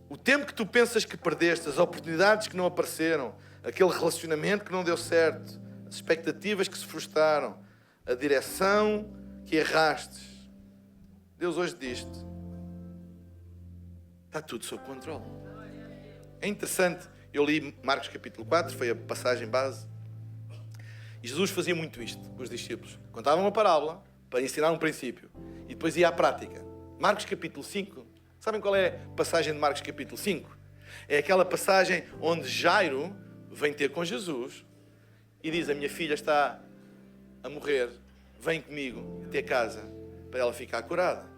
O tempo que tu pensas que perdeste, as oportunidades que não apareceram, aquele relacionamento que não deu certo, as expectativas que se frustraram, a direção que errastes, Deus hoje diz-te: está tudo sob controle. É interessante, eu li Marcos capítulo 4, foi a passagem base, e Jesus fazia muito isto com os discípulos. Contava uma parábola para ensinar um princípio e depois ia à prática. Marcos capítulo 5, sabem qual é a passagem de Marcos capítulo 5? É aquela passagem onde Jairo vem ter com Jesus e diz: a minha filha está a morrer, vem comigo até casa para ela ficar curada.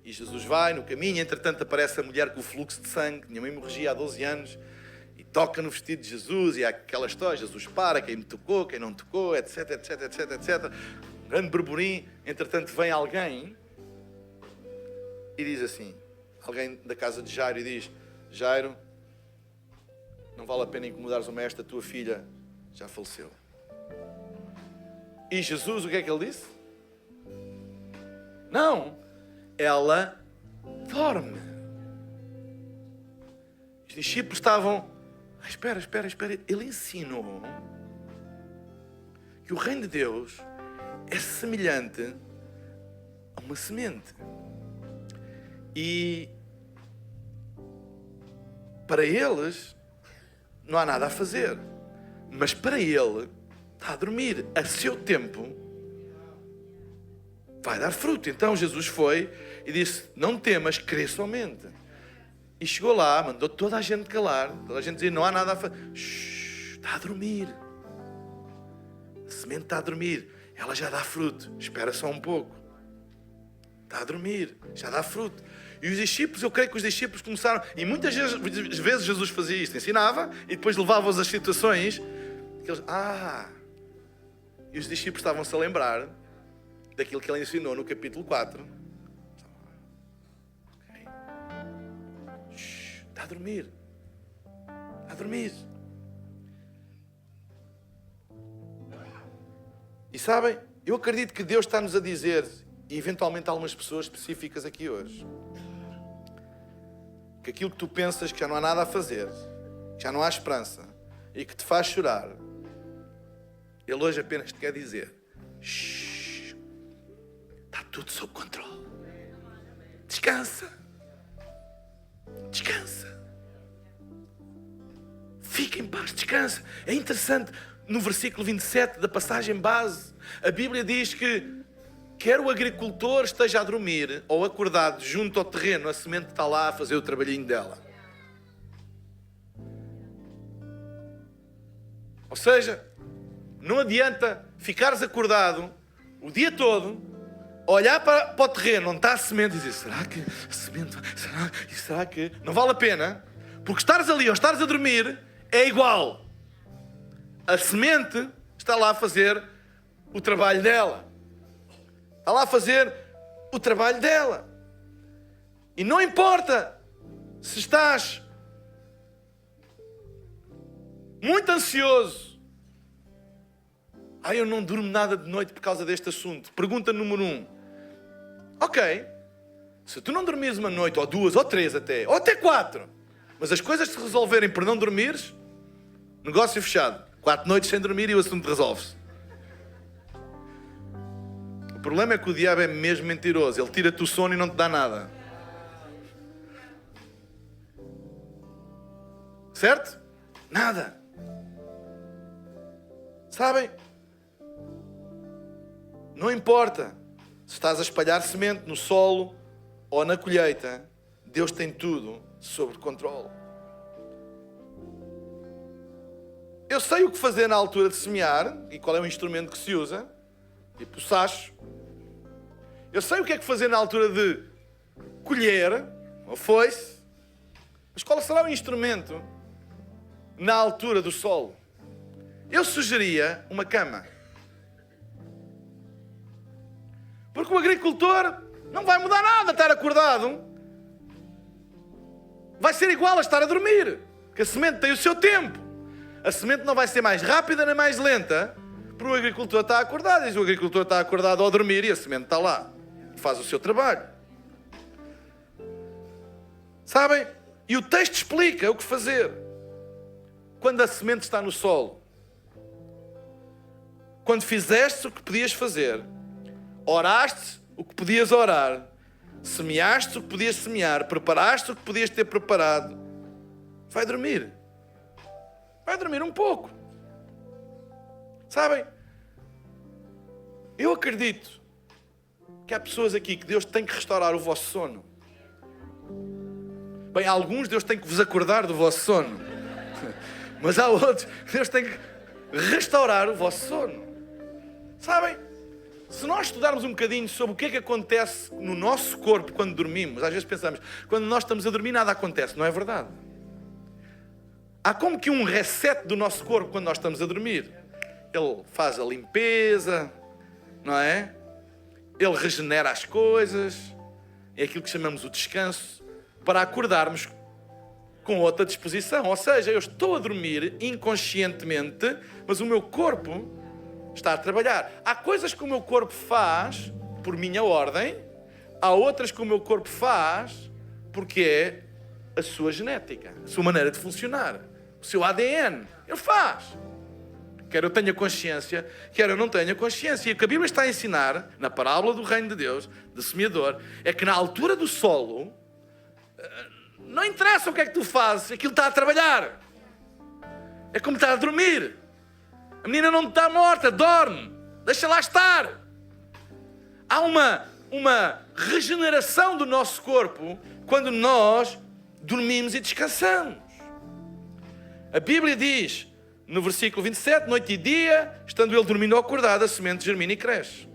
E Jesus vai no caminho, entretanto aparece a mulher com o fluxo de sangue, tinha uma hemorragia há 12 anos, e toca no vestido de Jesus, e há aquela história: Jesus para, quem me tocou, quem não tocou, etc, etc, etc, etc. Um grande burburinho. Entretanto vem alguém e diz assim, alguém da casa de Jairo, e diz: Jairo, não vale a pena incomodares o mestre, a tua filha já faleceu. E Jesus, o que é que ele disse? Não, ela dorme. Os discípulos estavam: espera. Ele ensinou que o reino de Deus é semelhante a uma semente. E para eles não há nada a fazer. Mas para ele está a dormir. A seu tempo vai dar fruto. Então Jesus foi e disse: não temas, crê somente. E chegou lá, mandou toda a gente calar. Toda a gente dizia: não há nada a fazer. Está a dormir. A semente está a dormir. Ela já dá fruto. Espera só um pouco. Está a dormir. Já dá fruto. E os discípulos, eu creio que os discípulos começaram... E muitas vezes Jesus fazia isto. Ensinava e depois levava-os às situações. Que eles, E os discípulos estavam-se a lembrar daquilo que ele ensinou no capítulo 4. Está a dormir. Está a dormir. E sabem, eu acredito que Deus está-nos a dizer, e eventualmente algumas pessoas específicas aqui hoje, que aquilo que tu pensas que já não há nada a fazer, que já não há esperança e que te faz chorar, Ele hoje apenas te quer dizer: está tudo sob controle. Descansa. Descansa. Fica em paz, descansa. É interessante, no versículo 27 da passagem base, a Bíblia diz que quer o agricultor esteja a dormir ou acordado junto ao terreno, a semente está lá a fazer o trabalhinho dela. Ou seja, não adianta ficares acordado o dia todo, olhar para o terreno onde está a semente e dizer: será que a semente, será que... Não vale a pena, porque estares ali ou estares a dormir é igual. A semente está lá a fazer o trabalho dela. Está lá a fazer o trabalho dela. E não importa se estás muito ansioso. Eu não durmo nada de noite por causa deste assunto. Pergunta número 1. Ok. Se tu não dormires uma noite, ou 2, ou 3 até, ou até 4, mas as coisas se resolverem por não dormires, negócio fechado. 4 noites sem dormir e o assunto resolve-se. O problema é que o diabo é mesmo mentiroso. Ele tira-te o sono e não te dá nada. Certo? Nada. Sabem? Não importa se estás a espalhar semente no solo ou na colheita, Deus tem tudo sob controle. Eu sei o que fazer na altura de semear e qual é o instrumento que se usa, tipo o sacho. Eu sei o que é que fazer na altura de colher, ou foice, mas qual será o instrumento na altura do solo? Eu sugeria uma cama. Porque o agricultor não vai mudar nada estar acordado. Vai ser igual a estar a dormir. Porque a semente tem o seu tempo. A semente não vai ser mais rápida nem mais lenta, porque o agricultor está acordado. E o agricultor está acordado ao dormir e a semente está lá. Faz o seu trabalho. Sabem? E o texto explica o que fazer. Quando a semente está no solo. Quando fizeste o que podias fazer. Oraste o que podias orar. Semeaste o que podias semear. Preparaste o que podias ter preparado. Vai dormir. Vai dormir um pouco. Sabem? Eu acredito que há pessoas aqui que Deus tem que restaurar o vosso sono. Bem, há alguns Deus tem que vos acordar do vosso sono. Mas há outros Deus tem que restaurar o vosso sono. Sabem? Se nós estudarmos um bocadinho sobre o que é que acontece no nosso corpo quando dormimos, às vezes pensamos, quando nós estamos a dormir nada acontece. Não é verdade. Há como que um reset do nosso corpo quando nós estamos a dormir. Ele faz a limpeza, não é? Ele regenera as coisas. É aquilo que chamamos o descanso, para acordarmos com outra disposição. Ou seja, eu estou a dormir inconscientemente, mas o meu corpo está a trabalhar. Há coisas que o meu corpo faz por minha ordem, há outras que o meu corpo faz porque é a sua genética, a sua maneira de funcionar, o seu ADN. Ele faz. Quer eu tenha consciência, quer eu não tenha consciência. E o que a Bíblia está a ensinar, na parábola do reino de Deus, do semeador, é que na altura do solo, não interessa o que é que tu fazes, aquilo está a trabalhar. É como estar a dormir. A menina não está morta, dorme. Deixa lá estar. Há uma regeneração do nosso corpo quando nós dormimos e descansamos. A Bíblia diz, no versículo 27, noite e dia, estando ele dormindo ou acordado, a semente germina e cresce.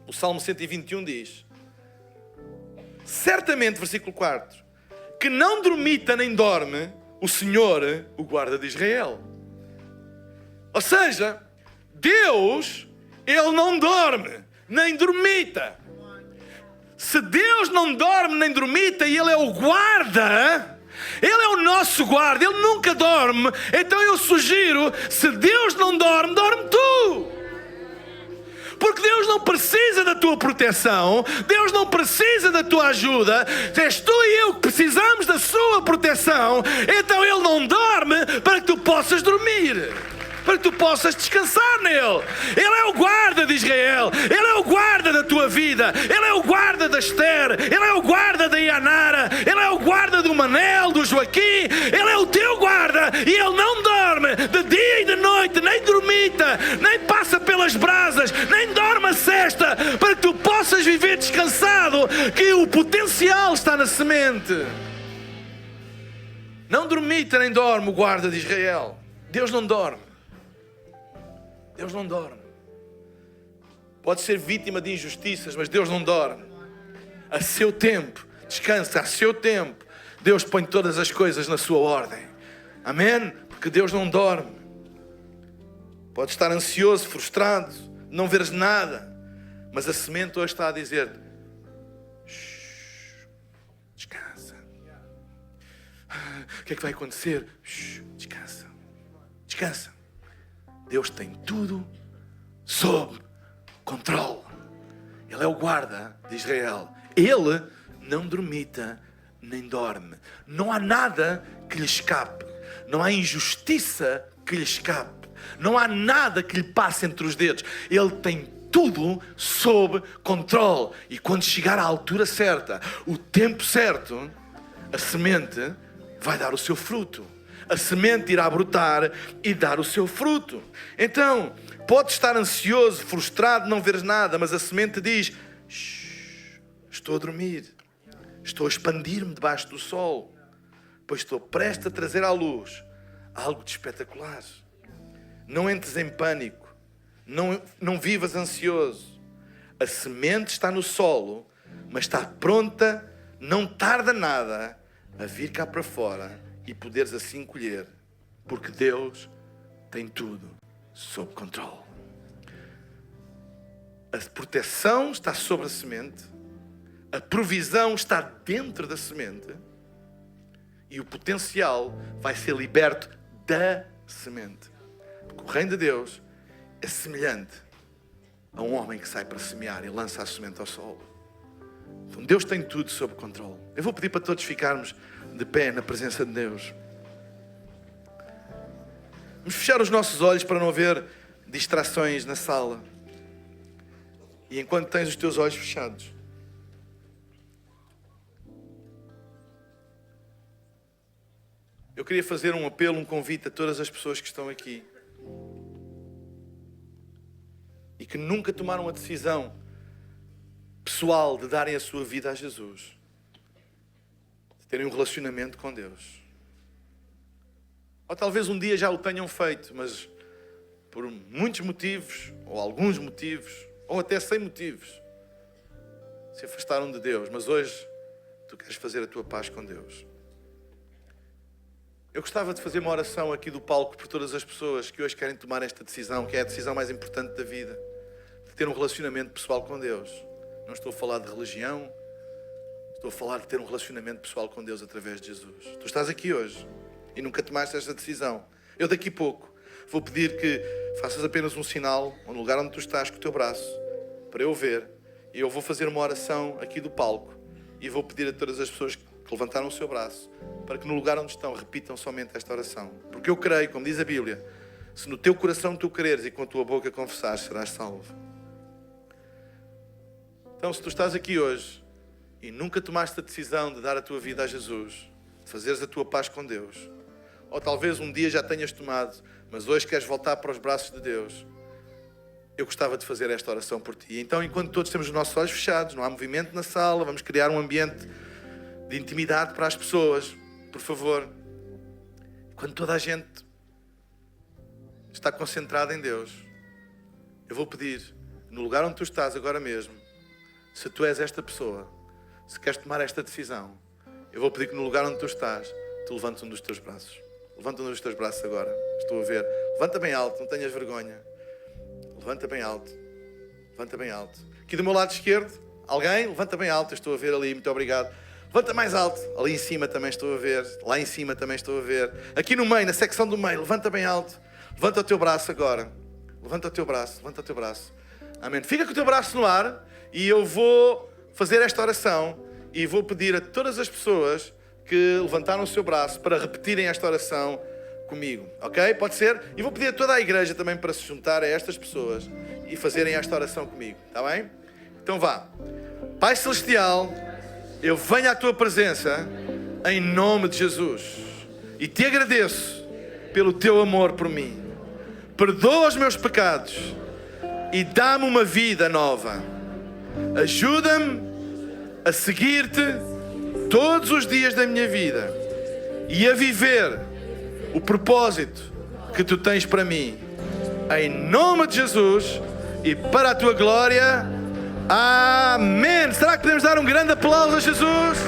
O Salmo 121 diz, certamente, versículo 4, que não dormita nem dorme o Senhor, o guarda de Israel. Ou seja, Deus, Ele não dorme, nem dormita. Se Deus não dorme nem dormita e Ele é o guarda, Ele é o nosso guarda, Ele nunca dorme. Então eu sugiro, se Deus não dorme, dorme tu. Porque Deus não precisa da tua proteção, Deus não precisa da tua ajuda, és tu e eu que precisamos da sua proteção, então Ele não dorme para que tu possas dormir, para que tu possas descansar nele. Ele é o guarda de Israel, Ele é o guarda da tua vida, Ele é o guarda da Esther, Ele é o guarda da Ianara, Ele é o guarda do Manel, do Joaquim, Ele é o teu guarda e Ele não dorme de dia e de noite, nem dormita, nem passa pelas brasas, nem dorme a cesta, para que tu possas viver descansado, que o potencial está na semente. Não dormita nem dorme o guarda de Israel. Deus não dorme. Deus não dorme. Pode ser vítima de injustiças, mas Deus não dorme. A seu tempo, descansa a seu tempo. Deus põe todas as coisas na sua ordem. Amém? Porque Deus não dorme. Pode estar ansioso, frustrado, não veres nada. Mas a semente hoje está a dizer: descansa. O que é que vai acontecer? Descansa. Descansa. Deus tem tudo sob controle. Ele é o guarda de Israel. Ele não dormita nem dorme. Não há nada que lhe escape. Não há injustiça que lhe escape. Não há nada que lhe passe entre os dedos. Ele tem tudo sob controle. E quando chegar à altura certa, o tempo certo, a semente vai dar o seu fruto. A semente irá brotar e dar o seu fruto. Então, pode estar ansioso, frustrado, não veres nada, mas a semente diz: estou a dormir, estou a expandir-me debaixo do sol, pois estou prestes a trazer à luz algo de espetacular. Não entres em pânico, não vivas ansioso. A semente está no solo, mas está pronta, não tarda nada a vir cá para fora e poderes assim colher, porque Deus tem tudo sob controle. A proteção está sobre a semente, a provisão está dentro da semente e o potencial vai ser liberto da semente. Porque o reino de Deus é semelhante a um homem que sai para semear e lança a semente ao solo. Então Deus tem tudo sob controle. Eu vou pedir para todos ficarmos de pé na presença de Deus. Vamos fechar os nossos olhos para não haver distrações na sala. E enquanto tens os teus olhos fechados, eu queria fazer um apelo, um convite a todas as pessoas que estão aqui e que nunca tomaram a decisão pessoal de darem a sua vida a Jesus, de terem um relacionamento com Deus. Ou talvez um dia já o tenham feito, mas por muitos motivos, ou alguns motivos, ou até sem motivos, se afastaram de Deus. Mas hoje tu queres fazer a tua paz com Deus. Eu gostava de fazer uma oração aqui do palco por todas as pessoas que hoje querem tomar esta decisão, que é a decisão mais importante da vida, de ter um relacionamento pessoal com Deus. Não estou a falar de religião, estou a falar de ter um relacionamento pessoal com Deus através de Jesus. Tu estás aqui hoje e nunca tomaste esta decisão. Eu daqui a pouco vou pedir que faças apenas um sinal no lugar onde tu estás com o teu braço, para eu ver, e eu vou fazer uma oração aqui do palco e vou pedir a todas as pessoas que levantaram o seu braço para que no lugar onde estão repitam somente esta oração. Porque eu creio, como diz a Bíblia, se no teu coração tu creres e com a tua boca confessares, serás salvo. Então, se tu estás aqui hoje e nunca tomaste a decisão de dar a tua vida a Jesus, de fazeres a tua paz com Deus, ou talvez um dia já tenhas tomado, mas hoje queres voltar para os braços de Deus, eu gostava de fazer esta oração por ti. Então, enquanto todos temos os nossos olhos fechados, não há movimento na sala, vamos criar um ambiente de intimidade para as pessoas, por favor. Quando toda a gente está concentrada em Deus, eu vou pedir, no lugar onde tu estás agora mesmo, se tu és esta pessoa, se queres tomar esta decisão, eu vou pedir que no lugar onde tu estás, tu levantes um dos teus braços. Levanta um dos teus braços agora. Estou a ver. Levanta bem alto, não tenhas vergonha. Levanta bem alto. Levanta bem alto. Aqui do meu lado esquerdo, alguém? Levanta bem alto. Eu estou a ver ali, muito obrigado. Levanta mais alto. Ali em cima também estou a ver. Lá em cima também estou a ver. Aqui no meio, na secção do meio, levanta bem alto. Levanta o teu braço agora. Levanta o teu braço. Levanta o teu braço. Amém. Fica com o teu braço no ar e eu vou fazer esta oração e vou pedir a todas as pessoas que levantaram o seu braço para repetirem esta oração comigo, ok? Pode ser? E vou pedir a toda a igreja também para se juntar a estas pessoas e fazerem esta oração comigo, está bem? Então vá. Pai Celestial, eu venho à tua presença em nome de Jesus e te agradeço pelo teu amor por mim. Perdoa os meus pecados e dá-me uma vida nova. Ajuda-me a seguir-te todos os dias da minha vida e a viver o propósito que tu tens para mim. Em nome de Jesus e para a tua glória. Amém. Será que podemos dar um grande aplauso a Jesus?